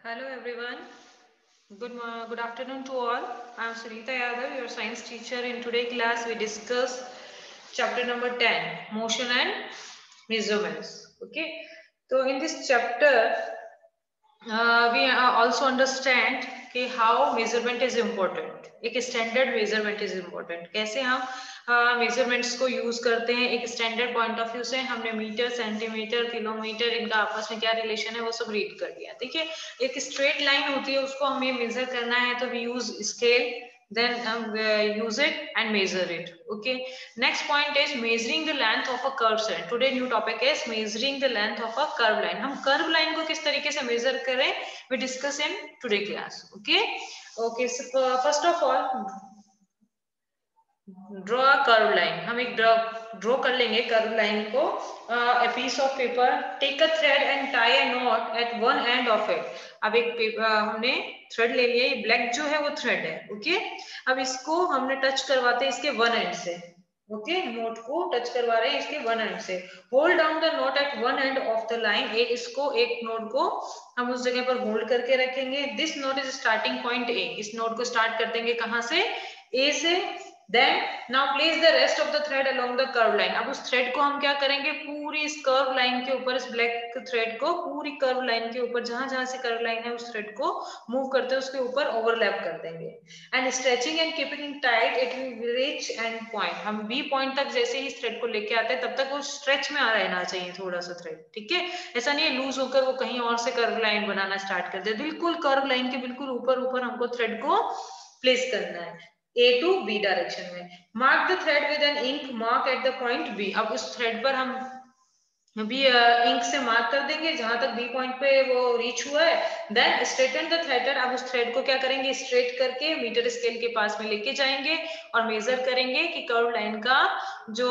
Hello everyone. Good afternoon to all. I am Sunita Yadav, your science teacher. In today's class, we discuss chapter number 10, motion and measurements. Okay. So in this chapter, we also understand कि how measurement is important. एक standard measurement is important. कैसे हम measurements को use करते हैं एक standard point of view से हमने मीटर सेंटीमीटर किलोमीटर इनका आपस में क्या रिलेशन है वो सब रीड कर लिया. देखिए एक स्ट्रेट लाइन होती है उसको हमें मेजर करना है तो we use scale then use it and measure it. Okay, next point is measuring the length of a curved line. Today new topic is measuring the length of a curved line. हम curved line को किस तरीके से measure करें we discuss in today class. Okay, so first of all draw curve line. हम एक draw कर लेंगे कर्व लाइन को. A piece of paper, take a thread and tie a knot at one end of it. अब एक paper हमने thread ले लिया, ये ब्लैक जो है वो थ्रेड है. ओके, अब इसको हमने टच करवाते हैं इसके वन एंड से. ओके, नोट को टच करवा रहे हैं इसके वन एंड से. Hold down the note at one end of the line. एक नोट को हम उस जगह पर होल्ड करके रखेंगे. This note is starting point A. इस नोट को स्टार्ट कर देंगे कहां से? ए से. Then now place the rest of the thread along the curve line. अब उस थ्रेड को हम क्या करेंगे पूरी इस कर्व लाइन के ऊपर, इस ब्लैक थ्रेड को पूरी कर्व लाइन के ऊपर जहां जहां से कर्व लाइन है उस थ्रेड को मूव करते हैं उसके ऊपर ओवरलैप कर देंगे. And stretching and keeping tight it will reach and point. हम बी पॉइंट तक जैसे ही इस थ्रेड को लेके आते हैं तब तक वो स्ट्रेच में आ रहना चाहिए थोड़ा सा थ्रेड. ठीक है, ऐसा नहीं है लूज होकर वो कहीं और से कर्व लाइन बनाना स्टार्ट कर दे. बिल्कुल कर्व लाइन के बिल्कुल ऊपर ऊपर हमको थ्रेड को प्लेस करना है A to B डायरेक्शन में. Mark the thread with an ink mark at the point B. अब उस थ्रेड पर हम भी इंक से मार्क कर देंगे जहां तक बी पॉइंट पे वो रीच हुआ है. Then straighten the thread. अब उस थ्रेड को क्या करेंगे स्ट्रेट करके मीटर स्केल के पास में लेके जाएंगे और मेजर करेंगे कि कर्व लाइन का जो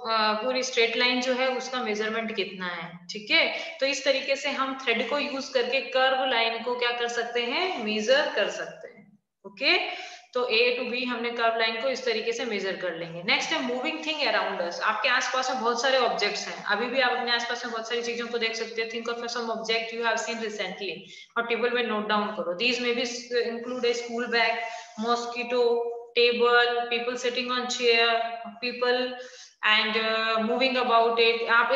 पूरी स्ट्रेट लाइन जो है उसका मेजरमेंट कितना है. ठीक है, तो इस तरीके से हम थ्रेड को यूज करके कर्व लाइन को क्या कर सकते हैं मेजर कर सकते हैं. ओके, तो ए टू बी हमने कर्व लाइन को इस तरीके से मेजर कर लेंगे. नेक्स्ट है मूविंग थिंग अराउंड अस. आपके आसपास में बहुत सारे ऑब्जेक्ट्स हैं. अभी भी आप अपने आसपास में बहुत सारी चीजों को देख सकते हैं. Think of some object you have seen recently और टेबल में नोट डाउन करो. These may be include a school bag, mosquito, table, people sitting on chair, people and moving about it. आप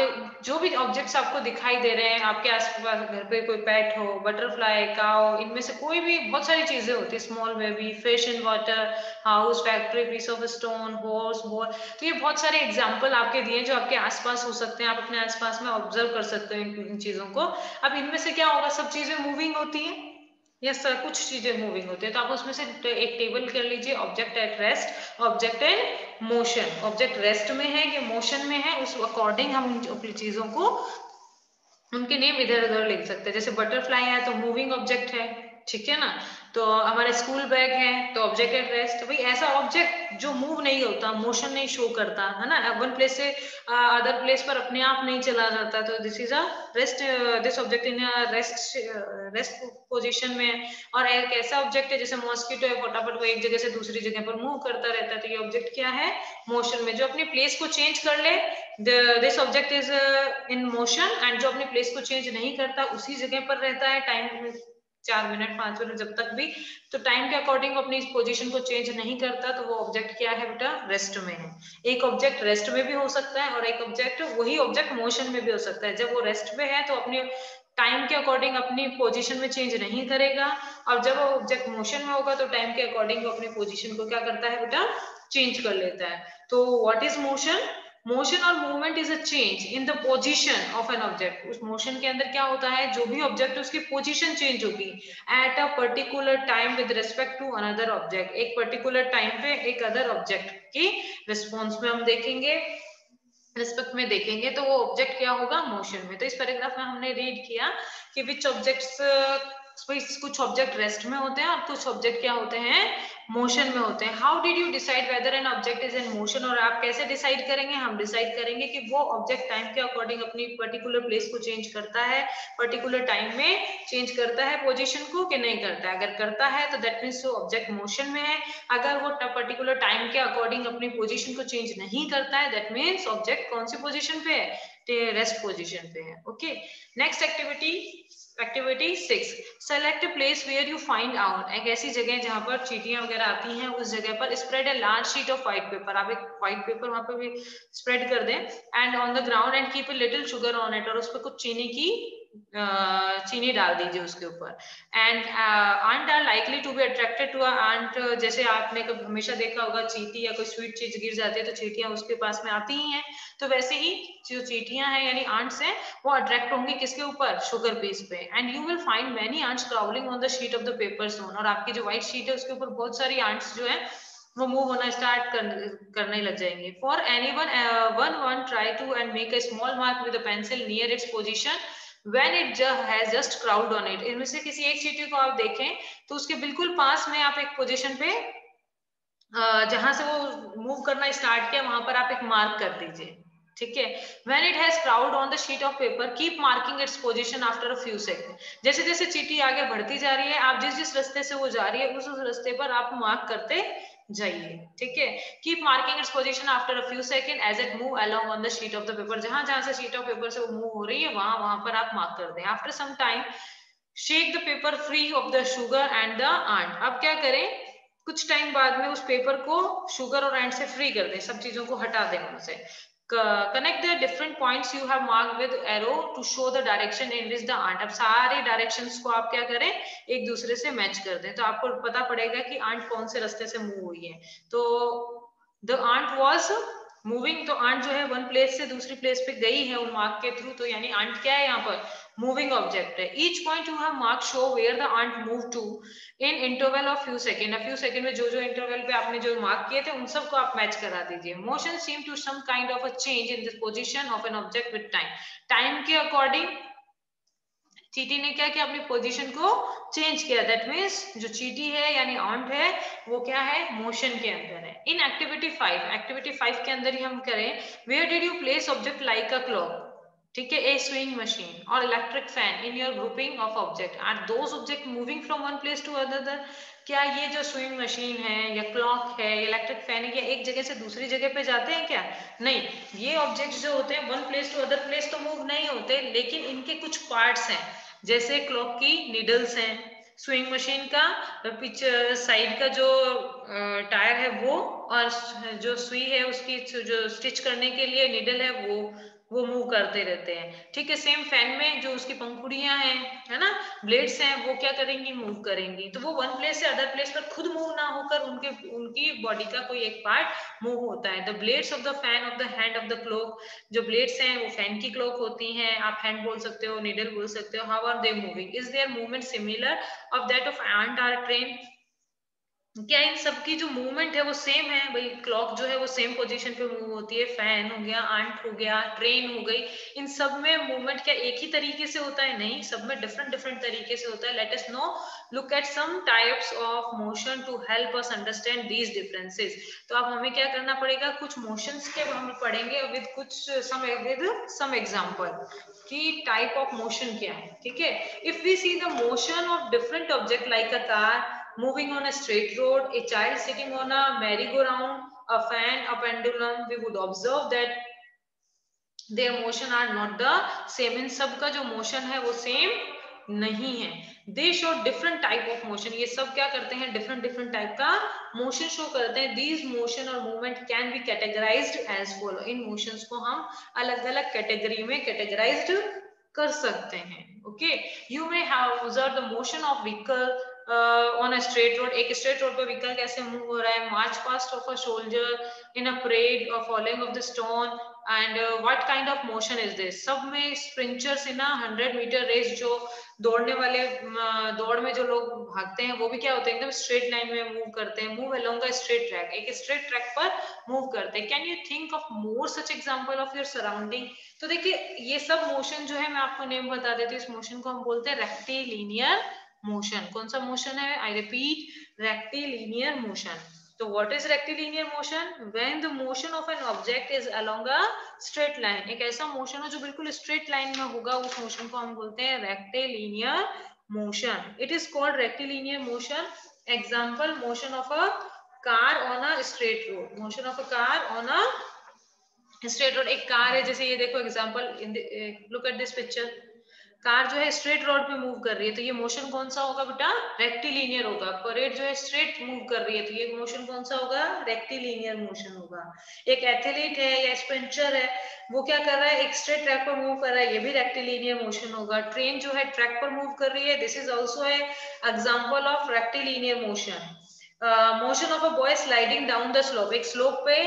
जो भी ऑब्जेक्ट्स आपको दिखाई दे रहे हैं आपके आसपास, घर पे कोई पेट हो, बटरफ्लाई, काउ, इनमें से कोई भी बहुत सारी चीजें होती है. Small baby, fish in water, house, factory, piece of stone, horse, ball. तो ये बहुत सारे एग्जाम्पल आपके दिए जो आपके आसपास हो सकते हैं. आप अपने आसपास में ऑब्जर्व कर सकते हो इन चीजों को. अब इनमें से क्या होगा, सब चीजें मूविंग होती है. यस सर, कुछ चीजें मूविंग होती है. तो आप उसमें से एक टेबल कर लीजिए. Object at rest, object in motion. Object rest में है कि मोशन में है उस अकॉर्डिंग हम उन चीजों को उनके नेम इधर उधर लिख सकते हैं. जैसे बटरफ्लाई है तो मूविंग ऑब्जेक्ट है. ठीक है ना. तो हमारे स्कूल बैग है तो ऑब्जेक्ट एट रेस्ट. भाई ऐसा ऑब्जेक्ट जो मूव नहीं होता, मोशन नहीं शो करता है ना, वन प्लेस से अदर प्लेस पर अपने आप नहीं चला जाता, तो this is a rest. This object in rest position में है. और एक ऐसा ऑब्जेक्ट है जैसे मॉस्किटो है, फटाफट वो एक जगह से दूसरी जगह पर मूव करता रहता है, तो ये ऑब्जेक्ट क्या है मोशन में. जो अपनी प्लेस को चेंज कर ले this object is in motion. And जो अपनी प्लेस को चेंज नहीं करता उसी जगह पर रहता है टाइम 4 मिनट 5 मिनट जब तक भी, तो टाइम के अकॉर्डिंग अपनी पोजीशन को चेंज नहीं करता, तो वो ऑब्जेक्ट क्या है बेटा रेस्ट में है. एक ऑब्जेक्ट रेस्ट में भी हो सकता है और एक ऑब्जेक्ट वही ऑब्जेक्ट मोशन में भी हो सकता है. जब वो रेस्ट में है तो अपने टाइम के अकॉर्डिंग अपनी पोजीशन में चेंज नहीं करेगा, और जब वो ऑब्जेक्ट मोशन में होगा तो टाइम के अकॉर्डिंग वो अपनी पोजीशन को क्या करता है बेटा चेंज कर लेता है. तो व्हाट इज मोशन? मोशन और movement is a change in the position of an object. उस मोशन के अंदर क्या होता है, जो भी ऑब्जेक्ट है उसकी पोजीशन चेंज होगी at a particular time with respect to another object. एक पर्टिकुलर टाइम पे एक अदर ऑब्जेक्ट की रिस्पॉन्स में हम देखेंगे, रिस्पेक्ट में देखेंगे, तो वो ऑब्जेक्ट क्या होगा मोशन में. तो इस पैराग्राफ में हमने रीड किया कि विच ऑब्जेक्ट्स, कुछ ऑब्जेक्ट रेस्ट में होते हैं और कुछ ऑब्जेक्ट क्या होते हैं मोशन में होते हैं. How did you decide whether an object is in motion? और आप कैसे डिसाइड करेंगे? हम डिसाइड करेंगे कि वो ऑब्जेक्ट टाइम के अकॉर्डिंग अपनी पर्टिकुलर प्लेस को चेंज करता है, पर्टिकुलर टाइम में चेंज करता है पोजीशन को कि नहीं करता है. अगर करता है तो दैट मीन्स वो ऑब्जेक्ट मोशन में है. अगर वो पर्टिकुलर टाइम के अकॉर्डिंग अपनी पोजीशन को चेंज नहीं करता है दैट मीन्स ऑब्जेक्ट कौन सी पोजीशन पे है रेस्ट पोजीशन पे है। Okay, next activity 6, select a place where you find out. एक ऐसी जगह जहां पर चींटियां वगैरह आती हैं, उस जगह पर spread a large sheet of white paper. आप एक व्हाइट पेपर वहां पर भी स्प्रेड कर दें and on the ground and keep a little sugar on it, और उस पर कुछ चीनी डाल दीजिए उसके ऊपर। And ant are likely to be attracted to ant, जैसे आपने कभी हमेशा देखा होगा चींटी या कोई स्वीट चीज गिर जाती है तो चींटियां उसके पास में आती ही हैं, तो वैसे ही जो चींटियां हैं यानी आंट्स हैं वो अट्रैक्ट होंगी किसके ऊपर, शुगर पीस पे। And you will find many ants crawling on the sheet of the paper soon, और आपकी जो व्हाइट शीट है उसके ऊपर बहुत सारी आंट्स जो है वो मूव होना स्टार्ट करने लग जाएंगे। For anyone one try to and make a small mark with a pencil near its position when it has just crowd on it। इनमें से किसी एक चींटी को आप देखें तो उसके बिल्कुल पास में आप एक पोजीशन पे जहां से वो मूव करना स्टार्ट किया वहां पर आप एक मार्क कर दीजिए, ठीक है। When it has crowd on the sheet of paper, keep marking its position after a few seconds। जैसे जैसे चींटी आगे बढ़ती जा रही है, आप जिस जिस रास्ते से वो जा रही है उस रास्ते पर आप मार्क करते जाइए, ठीक है। Keep marking its position after a few second as it move along on the sheet of the paper. जहां जहां से शीट ऑफ पेपर से वो मूव हो रही है वहां वहां पर आप मार्क कर दें। After some time shake the paper free of the sugar and the ant. अब क्या करें, कुछ टाइम बाद में उस पेपर को शुगर और एंट से फ्री कर दें, सब चीजों को हटा दें उनसे। Connect the different points you have marked with arrow to show the direction in which the ant. अब सारे डायरेक्शंस को आप क्या करें, एक दूसरे से मैच कर दें, तो आपको पता पड़ेगा कि आंट कौन से रास्ते से मूव हुई है। तो द आंट वॉज मूविंग, तो आंट जो है वन प्लेस से दूसरी प्लेस पे गई है उन मार्क के थ्रू, तो यानी आंट क्या है यहाँ पर, मूविंग ऑब्जेक्ट है। Each point you have mark show where the ant move to in interval of few second. Few second में जो जो इंटरवल पे आपने जो मार्क किए थे उन सबको आप मैच करा दीजिए। Motion seem to some kind of a change in the position of an object with time. Time के अकॉर्डिंग चींटी ने क्या किया, अपनी पोजीशन को चेंज किया। दैट मीन्स जो चींटी है यानी आंट है वो क्या है, मोशन के अंदर है। इन एक्टिविटी 5 के अंदर ही हम करें, where did you place object like a clock, ठीक है, ए स्विंग मशीन और electric fan in your grouping of object. Are those object moving from one place to other. क्या ये जो स्विंग मशीन है या क्लॉक है, इलेक्ट्रिक फैन है, ये एक जगह से दूसरी जगह पे जाते हैं क्या, नहीं। ये ऑब्जेक्ट्स जो होते हैं one place to other place तो मूव नहीं होते, लेकिन इनके कुछ पार्ट्स हैं, जैसे क्लॉक की नीडल्स हैं, स्विंग मशीन का पीछे साइड का जो टायर है वो, और जो सुई है उसकी जो स्टिच करने के लिए नीडल है वो मूव करते रहते हैं, ठीक है। सेम फैन में जो उसकी पंखुड़ियां हैं, है ना, ब्लेड्स हैं, वो क्या करेंगी, मूव करेंगी। तो वो वन प्लेस से अदर प्लेस पर खुद मूव ना होकर उनकी बॉडी का कोई एक पार्ट मूव होता है। The blades of the fan of the hand of the clock, जो ब्लेड्स हैं वो फैन की क्लॉक होती हैं, आप हैंड बोल सकते हो, नीडल बोल सकते हो। How are they moving, is there movement similar of that of ant are train. क्या इन सबकी जो मूवमेंट है वो सेम है, भाई क्लॉक जो है वो सेम पोजीशन पे मूव होती है, फैन हो गया, आंट हो गया, ट्रेन हो गई, इन सब में मूवमेंट क्या एक ही तरीके से होता है, नहीं, सब में डिफरेंट डिफरेंट तरीके से होता है। Let us no look at some types of motion to help us understand these differences. तो अब हमें क्या करना पड़ेगा, कुछ मोशंस के हम पढ़ेंगे विद सम एग्जांपल कि टाइप ऑफ मोशन क्या है, ठीक है। If we see the motion of different object like a car moving on a straight road, a child sitting on a merry-go-round, a fan, a pendulum, we would observe that their motion are not the same। इन सब का जो motion है वो same नहीं है। They show different type of motion, ये सब क्या करते हैं, डिफरेंट डिफरेंट टाइप का मोशन शो करते हैं। दीज मोशन और movement can be categorized as follow. इन मोशंस को हम अलग अलग कैटेगरी में कैटेगराइज्ड कर सकते हैं। Okay, you may have observe the motion of vehicle on a straight road. एक स्ट्रेट रोड पर व्हीकल कैसे मूव हो रहा है, march past of a soldier in a parade और following of the stone and what kind of motion is this. सब में sprinters in a 100 metre race, जो दौड़ने वाले दौड़ में जो लोग भागते हैं वो भी क्या होते हैं, एकदम स्ट्रेट लाइन में मूव करते हैं, move along a straight track, एक स्ट्रेट ट्रैक पर मूव करते हैं। Can you think of more such example of your surrounding. तो देखिए ये सब मोशन जो है मैं आपको नेम बता देती हूँ, इस मोशन को हम बोलते हैं रेक्टिलिनियर मोशन। कौन सा मोशन है, आई रिपीट, रेक्टिलिनियर मोशन। तो what is rectilinear motion? When the motion of an object is along a straight line। एक ऐसा मोशन है जो बिल्कुल स्ट्रेट लाइन में होगा, उस मोशन को हम बोलते हैं rectilinear motion। It is called rectilinear motion। Example, motion of a car on a straight road, motion of a car on a straight road, एक कार है, जैसे ये देखो example, look at this picture, car जो है straight road पे move कर रही है, तो ये मोशन कौन सा होगा बेटा, रेक्टिलिनियर होगा। परेड जो है स्ट्रेट मूव कर रही है, तो ये मोशन कौन सा होगा, रेक्टिलिनियर मोशन होगा। एक एथलीट है या स्प्रिंटर है, वो क्या कर रहा है, एक स्ट्रेट ट्रैक पर मूव कर रहा है, ये भी रेक्टिलिनियर मोशन होगा। ट्रेन जो है ट्रैक पर मूव कर रही है, this is also a example of rectilinear motion. Motion of a boy sliding down the slope, एक स्लोप पे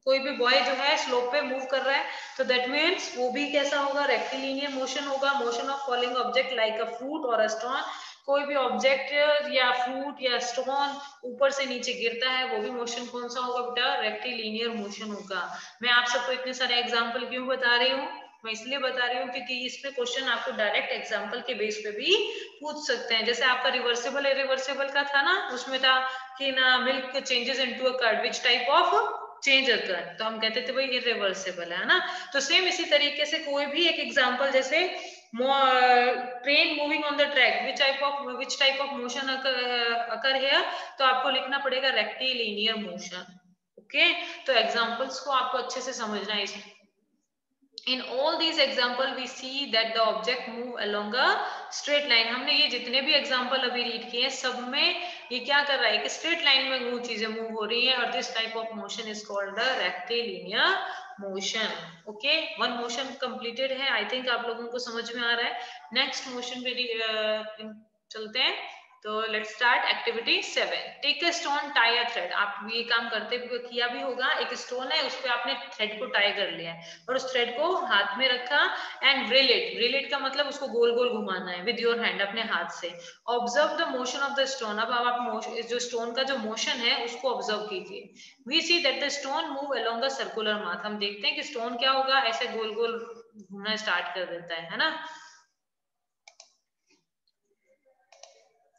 कोई भी बॉय जो है स्लोप पे मूव कर रहा है, तो दैट मीन्स वो भी कैसा होगा, रेक्टिलिनियर मोशन होगा। Motion of falling object like a fruit और अ स्टोन, कोई भी ऑब्जेक्ट या फ्रूट या स्टोन ऊपर से नीचे गिरता है, वो भी मोशन कौन सा होगा बेटा, रेक्टिलिनियर मोशन होगा। मैं आप सबको इतने सारे एग्जाम्पल क्यों बता रही हूँ, मैं इसलिए बता रही हूँ क्योंकि इसमें क्वेश्चन आपको डायरेक्ट एग्जाम्पल के बेस पे भी पूछ सकते हैं। जैसे आपका रिवर्सिबल इरिवर्सिबल का था ना, उसमें था कि ना milk changes into a curd, which type of change occur, तो हम कहते थे भाई इरिवर्सिबल है ना। तो सेम इसी तरीके से कोई भी एक एग्जांपल, जैसे train moving on the track, which type of motion occur here, तो आपको लिखना पड़ेगा रेक्टिलिनियर मोशन। ओके, तो एग्जांपल्स को आपको अच्छे से समझना है। In all these example we see that the object move along a straight line। हमने ये जितने भी एग्जाम्पल अभी रीड किए हैं, सब में ये क्या कर रहा है कि स्ट्रेट लाइन में वो चीजें मूव हो रही हैं, और this type of motion is called the rectilinear motion. Okay, one motion completed है, आई थिंक आप लोगों को समझ में आ रहा है। नेक्स्ट मोशन पे चलते हैं। तो let's start activity 7। Take a stone, tie a thread. आप ये काम करते किया भी होगा, एक स्टोन है, उस पर आपने थ्रेड को टाई कर लिया है और उस थ्रेड को हाथ में रखा, एंड रिलेट का मतलब उसको गोल गोल घुमाना है विद योर हैंड, अपने हाथ से। Observe the motion of the stone. अब आप जो स्टोन का जो मोशन है उसको ऑब्जर्व कीजिए। We see that the stone move along a circular path. हम देखते हैं कि स्टोन क्या होगा, ऐसे गोल गोल घूमना स्टार्ट कर देता है ना,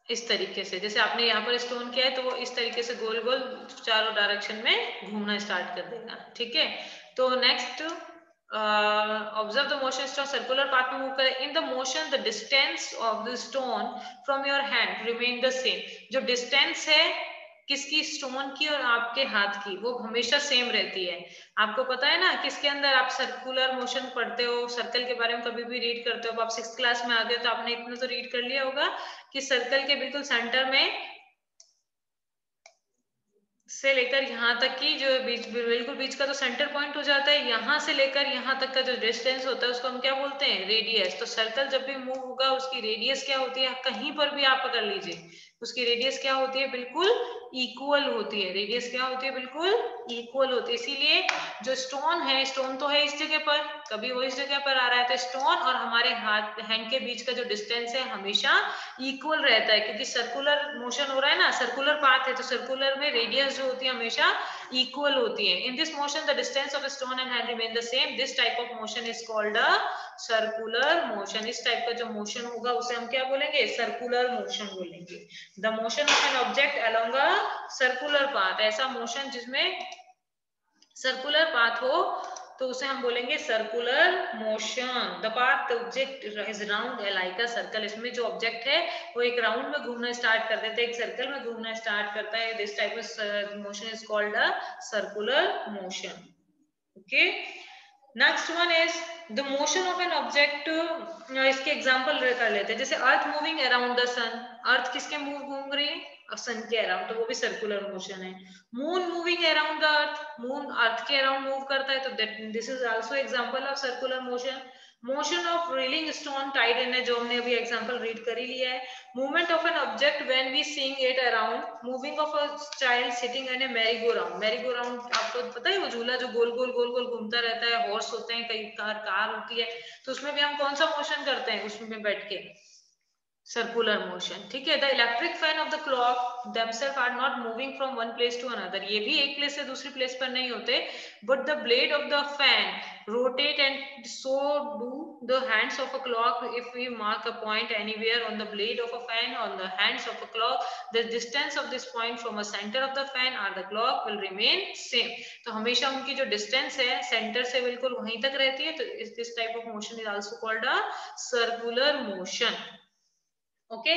इस तरीके से। जैसे आपने यहाँ पर स्टोन किया है, तो वो इस तरीके से गोल गोल चारों डायरेक्शन में घूमना स्टार्ट कर देगा। ठीक है, तो next, observe the motion stone circular path में मूव करे। In the motion the distance of the stone from your hand remain the same. जो डिस्टेंस है किसकी, स्टोन की और आपके हाथ की, वो हमेशा सेम रहती है। आपको पता है ना, किसके अंदर आप सर्कुलर मोशन पढ़ते हो, सर्कल के बारे में कभी भी रीड करते हो, आप 6th क्लास में आ गए तो आपने इतना तो रीड कर लिया होगा कि सर्कल के बिल्कुल सेंटर में से लेकर यहाँ तक की जो बीच, बिल्कुल बीच का तो सेंटर पॉइंट हो जाता है, यहाँ से लेकर यहाँ तक का जो डिस्टेंस होता है उसको हम क्या बोलते हैं, रेडियस। तो सर्कल जब भी मूव होगा उसकी रेडियस क्या होती है, कहीं पर भी आप पकड़ लीजिए, उसकी रेडियस क्या होती है, बिल्कुल इक्वल होती है। रेडियस क्या होती है, बिल्कुल इक्वल होती है। इसीलिए जो स्टोन है, स्टोन तो है इस जगह पर, कभी वो इस जगह पर आ रहा है, तो स्टोन और हमारे हाथ हैंड के बीच का जो डिस्टेंस है हमेशा इक्वल रहता है, क्योंकि सर्कुलर मोशन हो रहा है ना, सर्कुलर पाथ है, तो सर्कुलर में रेडियस जो होती है हमेशा इक्वल होती है। In this motion the distance of stone and hand remain the same. This type of motion is called a circular motion. इस टाइप का जो मोशन होगा उसे हम क्या बोलेंगे, सर्कुलर मोशन बोलेंगे। The motion of an object along a circular path, ऐसा मोशन जिसमें सर्कुलर पाथ हो तो उसे हम बोलेंगे circular motion. The path the object is round like a circle. इसमें जो ऑब्जेक्ट है वो एक राउंड में घूमना स्टार्ट कर देता है, एक सर्कल में घूमना स्टार्ट करता है। This type of motion is called a circular motion. Okay, next one is the motion of an object. इसके एग्जांपल कर लेते हैं, जैसे अर्थ मूविंग अराउंड द सन। अर्थ किसके मूव घूम रही है, सन के अराउंड, तो वो भी सर्कुलर मोशन है। Moon moving around the earth, moon earth के अराउंड मूव करता है, तो this is also example of circular motion. Motion of reeling stone tied in है, जो हमने अभी एग्जांपल रीड कर ही लिया है। Movement of an object when we seeing it around. Moving of a child sitting in a merry go round. Merry go round आपको पता है, वो झूला जो गोल गोल गोल गोल घूमता रहता है, हॉर्स होते हैं, कई कार होती है, तो उसमें भी हम कौन सा मोशन करते हैं, उसमें बैठ के सर्कुलर मोशन। ठीक है, the electric fan of the clock themselves are not moving from one place to another. ये भी एक प्लेस से दूसरी प्लेस पर नहीं होते, but the blade of the fan rotate and so do the hands of a clock. If we mark a point anywhere on the blade of a fan on the hands of a clock, the distance of this point from a center of the fan or the clock will remain same. तो हमेशा उनकी जो distance है centre से बिल्कुल वहीं तक रहती है, तो this type of motion is also called a circular motion. Okay,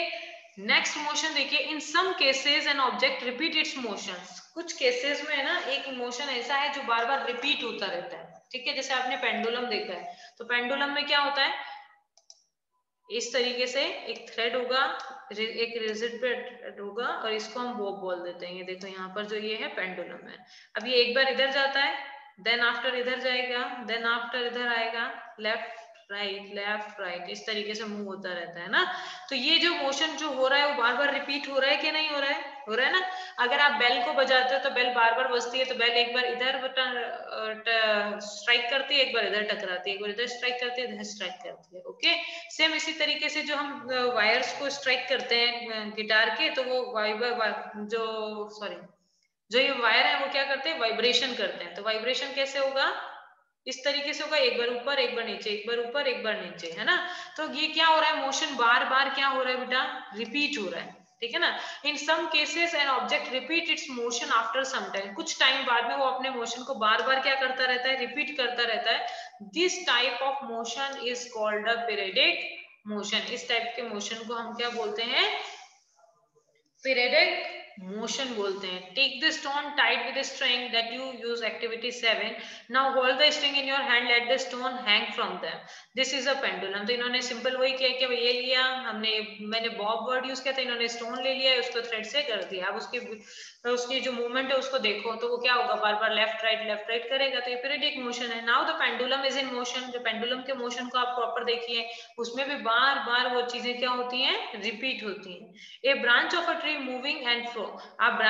next motion देखिए, in some cases an object repeat its motions. कुछ केसेस में है ना, एक मोशन ऐसा है जो बार बार रिपीट होता रहता है। ठीक है, जैसे आपने पेंडुलम देखा है, तो पेंडुलम में क्या होता है, इस तरीके से एक थ्रेड होगा, एक रिजिड पे होगा और इसको हम बॉब बोल देते हैं। ये देखो यहाँ पर जो ये है पेंडुलम है। अब ये एक बार इधर जाता है, देन आफ्टर इधर जाएगा, देन आफ्टर इधर आएगा, लेफ्ट राइट, इस तरीके से मूव होता रहता है ना। तो ये जो मोशन जो हो रहा है वो बार बार रिपीट हो रहा है कि नहीं हो रहा है? हो रहा है ना। अगर आप बेल को बजाते हो तो बेल बार बार बजती है, तो बेल एक बार इधर स्ट्राइक करती है, एक बार इधर टकराती है, एक बार इधर स्ट्राइक करती है, इधर स्ट्राइक करती है। ओके, सेम इसी तरीके से जो हम वायर्स को स्ट्राइक करते हैं गिटार के, तो वो जो ये वायर है वो क्या करते हैं, वाइब्रेशन करते हैं। तो वाइब्रेशन कैसे होगा, इस तरीके से होगा, एक बार ऊपर एक बार नीचे, एक बार ऊपर एक बार नीचे, है ना। तो ये क्या हो रहा है, मोशन बार बार क्या हो रहा है बेटा, रिपीट हो रहा है, ठीक है ना। In some cases an object repeat its motion after some time, कुछ टाइम बाद में वो अपने मोशन को बार बार क्या करता रहता है, रिपीट करता रहता है। This type of motion is called a periodic motion. इस टाइप के मोशन को हम क्या बोलते हैं, पीरियडिक मोशन बोलते हैं। Take the stone tied with string that you use activity 7। Now hold the string in your hand, let the stone hang from them, this is a pendulum. तो इन्होंने सिंपल वही किया कि ये लिया हमने, मैंने बॉब वर्ड यूज किया था, इन्होंने स्टोन ले लिया, उसको थ्रेड से कर दिया। अब उसकी जो मूवमेंट है उसको देखो, तो वो क्या होगा, बार बार लेफ्ट राइट करेगा, तो ये पीरियडिक मोशन है। Now the pendulum is in motion. जो पेंडुलम के मोशन को आप प्रॉपर देखिए, उसमें भी बार बार वो चीजें क्या होती हैं, रिपीट होती हैं। A branch of a tree moving and fro, आप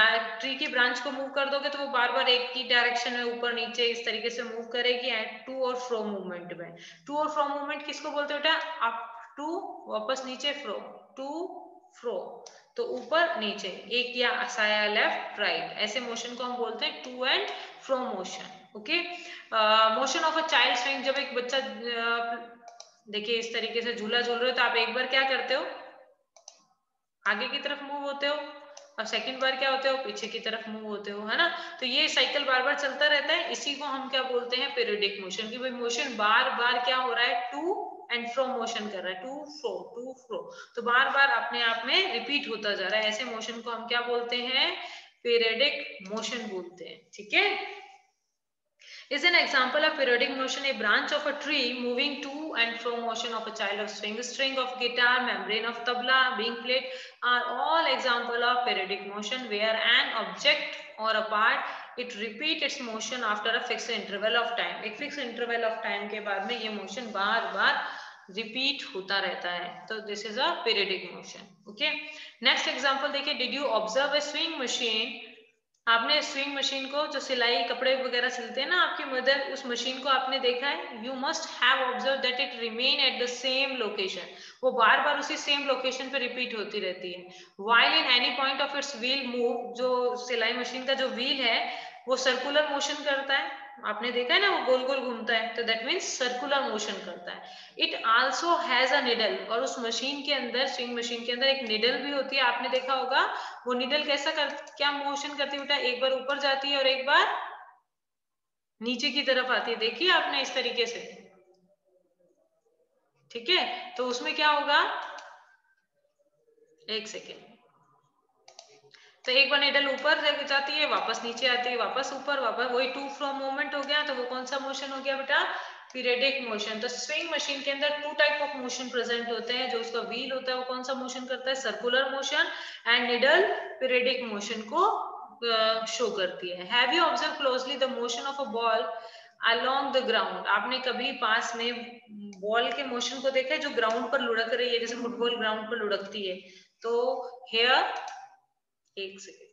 ट्री की ब्रांच को मूव कर दोगे तो वो बार बार एक ही डायरेक्शन में ऊपर नीचे इस तरीके से मूव करेगी। एंड टू और फ्रो मूवमेंट में, टू और फ्रो मूवमेंट किसको बोलते हो बेटा, अप टू वापस नीचे, फ्रो टू फ्रो, तो ऊपर नीचे, एक या साया लेफ्ट राइट, ऐसे मोशन को हम बोलते हैं to and fro motion. Okay, motion of a child swing, जब एक बच्चा देखिए इस तरीके से झूला झूल रहे हो, तो आप एक बार क्या करते हो, आगे की तरफ मूव होते हो, और सेकंड बार क्या होते हो, पीछे की तरफ मूव होते हो, है ना। तो ये साइकिल बार बार चलता रहता है, इसी को हम क्या बोलते हैं, पीरियडिक मोशन। की भाई मोशन बार बार क्या हो रहा है, टू एंड फ्रो मोशन कर रहा है, टू फ्रो, तो बार बार अपने आप में रिपीट होता जा रहा है। ऐसे मोशन को हम क्या बोलते हैं, पीरियडिक मोशन बोलते हैं, ठीक है। Is an example of periodic motion a branch of a tree moving to and fro, motion of a child of swing, string of guitar, membrane of tabla being played are all example of periodic motion where an object or a part it repeat its motion after a fixed interval of time. एक fixed interval of time के बाद में ये motion बार बार repeat होता रहता है, तो this is a periodic motion. Okay, next example देखिए, did you observe a swing machine, आपने स्विंग मशीन को, जो सिलाई कपड़े वगैरह सिलते हैं ना आपकी मदर, उस मशीन को आपने देखा है। You must have observe that it remain at the same location, वो बार बार उसी सेम लोकेशन पे रिपीट होती रहती है। While in any point of its wheel move, जो सिलाई मशीन का जो व्हील है वो सर्कुलर मोशन करता है, आपने देखा है ना, वो गोल गोल घूमता है, तो दैट मीन्स सर्कुलर मोशन करता है। It also has a needle, और उस मशीन के अंदर, स्विंग मशीन के अंदर एक निडल भी होती है, आपने देखा होगा। वो निडल क्या मोशन करती है बेटा, एक बार ऊपर जाती है और एक बार नीचे की तरफ आती है, देखिए आपने इस तरीके से, ठीक है। तो उसमें क्या होगा, एक सेकेंड, तो एक बार निडल ऊपर जाती है, वापस नीचे आती है, वापस ऊपर, वापस, वही टू फ्रो मूवमेंट हो गया। तो वो कौन सा मोशन हो गया बेटा, पीरियडिक मोशन। तो स्विंग मशीन के अंदर two type of motion present होते हैं, जो उसका व्हील होता है वो कौन सा मोशन करता है, circular motion, and needle periodic motion को शो करती है। Have you observe closely the motion of a ball along the ground, आपने कभी पास में बॉल के मोशन को देखा है जो ग्राउंड पर लुढ़क रही है, जैसे फुटबॉल ग्राउंड पर लुढ़कती है। तो हेयर, एक second,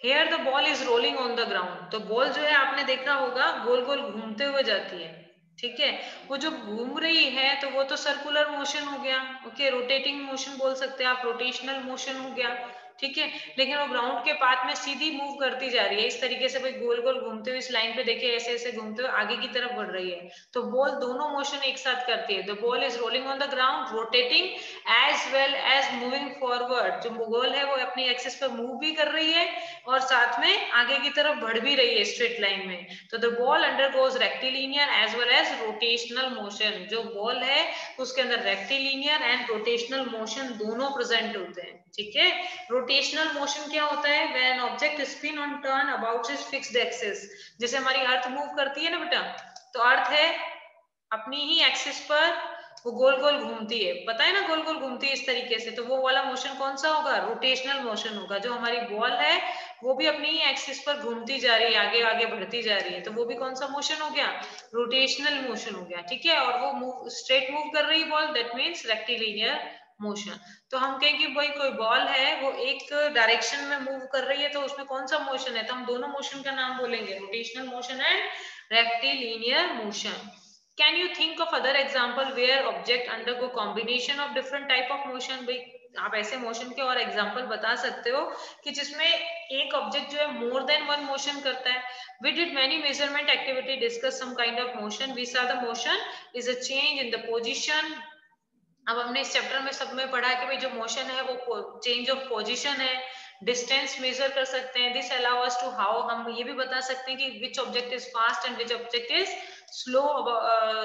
here the ball is rolling on the ground, तो बॉल जो है आपने देखा होगा गोल गोल घूमते हुए जाती है, ठीक है। वो जो घूम रही है तो वो तो सर्कुलर मोशन हो गया, ओके, रोटेटिंग मोशन बोल सकते हैं आप, रोटेशनल मोशन हो गया, ठीक है। लेकिन वो ग्राउंड के पाथ में सीधी मूव करती जा रही है, इस तरीके से भाई गोल गोल घूमते हुए इस लाइन पे देखिए, ऐसे ऐसे घूमते हुए आगे की तरफ बढ़ रही है। तो बॉल दोनों मोशन एक साथ करती है, the ball is rolling on the ground rotating as well as moving forward. जो गोल है वो अपनी एक्सिस पर मूव भी कर रही है और साथ में आगे की तरफ बढ़ भी रही है स्ट्रेट लाइन में। तो the ball undergoes rectilinear as well as rotational motion. जो बॉल है उसके अंदर रेक्टिलिनियर एंड रोटेशनल मोशन दोनों प्रेजेंट होते हैं। ठीक है, रोटेशनल मोशन क्या होता है? When object spin on turn about its fixed axis. जैसे हमारी अर्थ मूव करती है ना बेटा, तो अर्थ है अपनी ही एक्सिस पर वो गोल गोल घूमती है, पता है ना, गोल गोल घूमती है इस तरीके से। तो वो वाला मोशन कौन सा होगा? रोटेशनल मोशन होगा। जो हमारी बॉल है वो भी अपनी ही एक्सिस पर घूमती जा रही है, आगे आगे बढ़ती जा रही है, तो वो भी कौन सा मोशन हो गया? रोटेशनल मोशन हो गया। ठीक है, और वो मूव स्ट्रेट मूव कर रही है ball, that means rectilinear motion. तो हम कहें कि भाई कोई बॉल है वो एक डायरेक्शन में मूव कर रही है, तो उसमें कौन सा मोशन है? तो हम दोनों मोशन का नाम बोलेंगे, rotational motion and rectilinear motion. Can you think of other example where object undergo combination of different type of motion? भाई आप ऐसे मोशन के और एग्जांपल बता सकते हो कि जिसमें एक ऑब्जेक्ट जो है मोर देन वन मोशन करता है। We did many measurement activity, discuss some kind of motion. We saw the motion is a change in the position. अब हमने इस चैप्टर में सब में पढ़ा कि भाई जो मोशन है वो चेंज ऑफ पोजीशन है, डिस्टेंस मेजर कर सकते हैं। This allow us to how, हम ये भी बता सकते हैं कि which object is fast and which object is slow.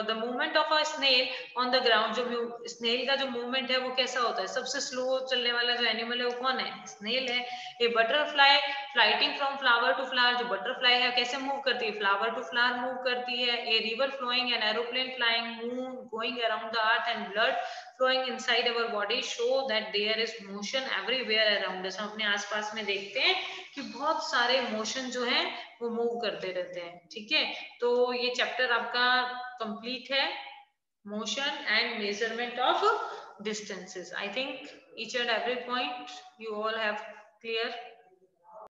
The movement of a snail on the ground, जो स्नेल का जो मूवमेंट है वो कैसा होता है? सबसे स्लो चलने वाला जो एनिमल है वो कौन है? स्नेल है। A butterfly flighting from flower to flower, जो बटरफ्लाई है कैसे मूव करती है? फ्लावर टू फ्लावर मूव करती है। A river flowing, an aeroplane flying, moon going around the earth and blood flowing inside our body show that there is motion everywhere around us। हम अपने आसपास में देखते हैं कि बहुत सारे मोशन जो हैं वो मूव करते रहते हैं। ठीक है, तो ये चैप्टर आपका कंप्लीट है, motion and measurement of distances. I think each and every point you all have clear.